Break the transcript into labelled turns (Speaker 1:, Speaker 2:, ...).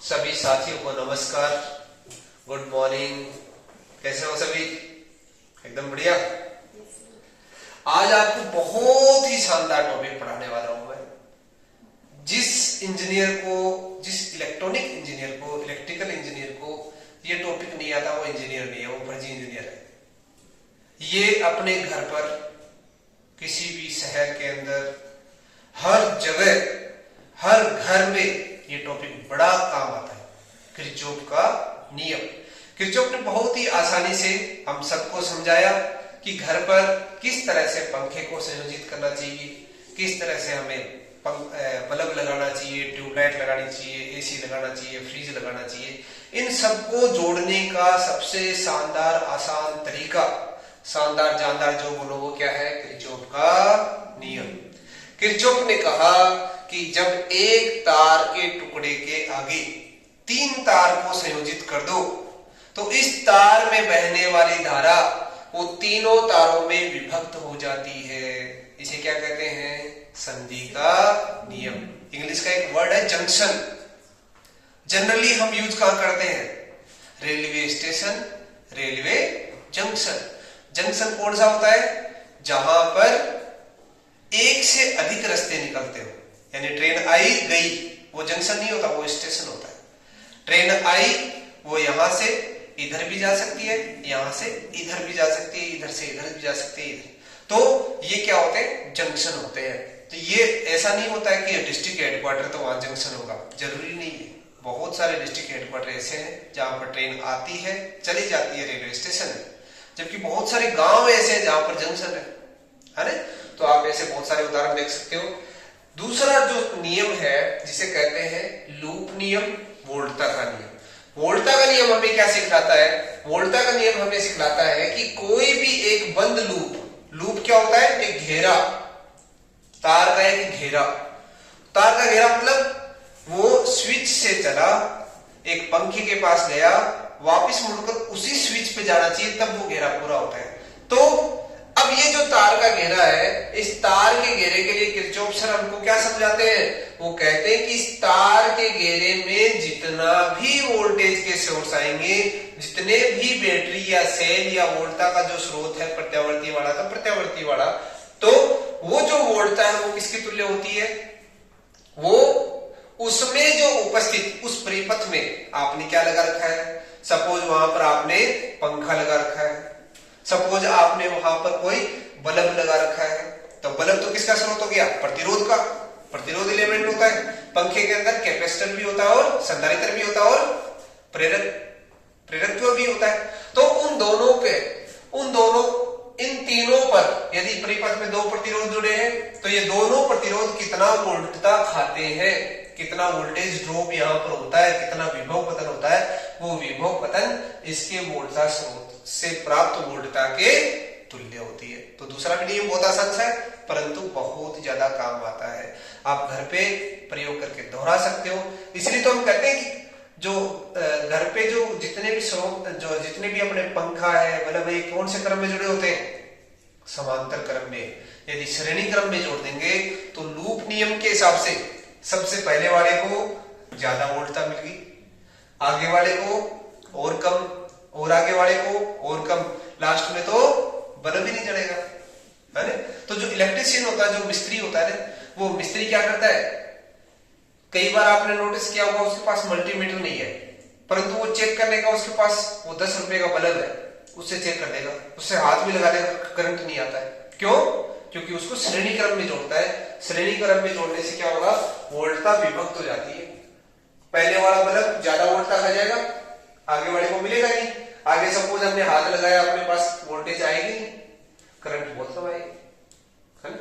Speaker 1: सभी साथियों को नमस्कार, गुड मॉर्निंग। कैसे हो सभी? एकदम बढ़िया। आज आपको बहुत ही शानदार टॉपिक पढ़ाने वाला हूं मैं। जिस इलेक्ट्रॉनिक इंजीनियर को, इलेक्ट्रिकल इंजीनियर को ये टॉपिक नहीं आता, वो इंजीनियर नहीं है, वो फर्जी इंजीनियर है। ये अपने घर पर, किसी भी शहर के अंदर, हर जगह, हर घर में ये टॉपिक बड़ा काम आता है। किरचॉफ का नियम। किरचॉफ ने बहुत ही आसानी से हम सबको समझाया कि घर पर किस तरह से पंखे को संयोजित करना चाहिए, किस तरह से हमें बल्ब लगाना चाहिए, ट्यूबलाइट लगानी चाहिए, एसी लगाना चाहिए, फ्रिज लगाना चाहिए। इन सबको जोड़ने का सबसे शानदार आसान तरीका, शानदार जानदार जो बोलो वो क्या है? किरचॉफ का नियम। किरचॉफ ने कहा कि जब एक तार के टुकड़े के आगे 3 तार को संयोजित कर दो तो इस तार में बहने वाली धारा वो तीनों तारों में विभक्त हो जाती है। इसे क्या कहते हैं? संधि का नियम। इंग्लिश का एक वर्ड है जंक्शन। जनरली हम यूज कहां करते हैं? Railway station, railway junction. Junction कौन सा होता है? जहां पर एक से अधिक रास्ते निकलते हो, यानी ट्रेन आई गई, वो जंक्शन नहीं होता, वो स्टेशन होता है। ट्रेन आई, वो यहां से इधर भी जा सकती है, यहां से इधर भी जा सकती है, इधर से इधर भी जा सकती है, तो ये क्या होते हैं? जंक्शन होते हैं। तो ये ऐसा नहीं होता है कि डिस्ट्रिक्ट हेडक्वार्टर तो वहां जंक्शन होगा, जरूरी नहीं है। बहुत सारे डिस्ट्रिक्ट हेडक्वार्टर ऐसे हैं जहां पर ट्रेन आती है, चली जाती है, रेलवे स्टेशन है। जबकि बहुत सारे गांव ऐसे हैं जहां पर जंक्शन है ना? तो आप ऐसे बहुत सारे उदाहरण देख सकते हो। दूसरा जो नियम है जिसे कहते हैं लूप नियम, वोल्टा का नियम। वोल्टा का नियम हमें क्या सिखलाता है? वोल्टा का नियम हमें सिखलाता है कि कोई भी एक बंद लूप क्या होता है? एक घेरा, तार का एक घेरा। तार का घेरा मतलब वो स्विच से चला, एक पंखे के पास गया, वापस मुड़कर उसी स्विच पे जाना चाहिए, तब वो घेरा पूरा होता है। तो अब ये जो तार का घेरा है, इस तार के घेरे के लिए किरचॉफ सर हमको क्या समझाते हैं? वो कहते हैं कि इस तार के घेरे में जितना भी वोल्टेज के सोर्स आएंगे, जितने भी बैटरी या सेल या वोल्टा का जो स्रोत है, प्रत्यावर्ती वाला तो प्रत्यावर्ती वाला, तो वो जो वोल्टा है वो किसकी तुल्य होती है? वो उसमें जो उपस्थित उस परिपथ में आपने क्या लगा रखा है? सपोज वहां पर आपने पंखा लगा रखा है, सपोज आपने वहां पर कोई बल्ब लगा रखा है, तो बल्ब तो किसका स्रोत हो गया? प्रतिरोध का। प्रतिरोध एलिमेंट होता है। पंखे के अंदर कैपेसिटर भी होता है और संधारित्र भी होता है और प्रेरकत्व भी होता है। तो इन तीनों पर यदि परिपथ में 2 प्रतिरोध जुड़े हैं तो ये दोनों प्रतिरोध कितना वोल्टता खाते हैं, कितना वोल्टेज ड्रॉप यहां पर होता है, कितना विभव पतन होता है, वो विभव पतन इसके वोल्टता स्रोत से प्राप्त वोल्टता के तुल्य होती है। तो दूसरा भी नियम बहुत आसान सा है, परंतु बहुत ज्यादा काम आता है। आप घर पे प्रयोग करके दोहरा सकते हो। इसलिए तो हम कहते हैं कि जो घर पे जो जितने भी अपने पंखा है, मतलब ये कौन से क्रम में जुड़े होते हैं? समांतर क्रम में। यदि श्रेणी क्रम में जोड़ देंगे तो लूप नियम के हिसाब से सबसे पहले वाले को ज्यादा वोल्टता मिल गई, आगे वाले को और कम, और आगे वाले को और कम, लास्ट में तो बल्ब ही नहीं जलेगा, है ना? तो जो इलेक्ट्रिशियन होता है, जो मिस्त्री होता है ना, वो मिस्त्री क्या करता है? कई बार आपने नोटिस किया होगा उसके पास मल्टीमीटर नहीं है, परंतु वो चेक करने का उसके पास वो 10 रुपए का बल्ब है, उससे चेक कर देगा, उससे हाथ भी लगा देगा, करंट नहीं आता है। क्यों? क्योंकि उसको श्रेणी क्रम में जोड़ता है। श्रेणी क्रम में जोड़ने से क्या होगा? वोल्टता विभक्त हो जाती है। पहले वाला बल्ब ज्यादा वोल्टता खा जाएगा, आगे वाले को मिलेगा नहीं। आगे सपोज हमने हाथ लगाया, अपने पास वोल्टेज आएगी नहीं, करंट बहुत कम आएगी, है ना?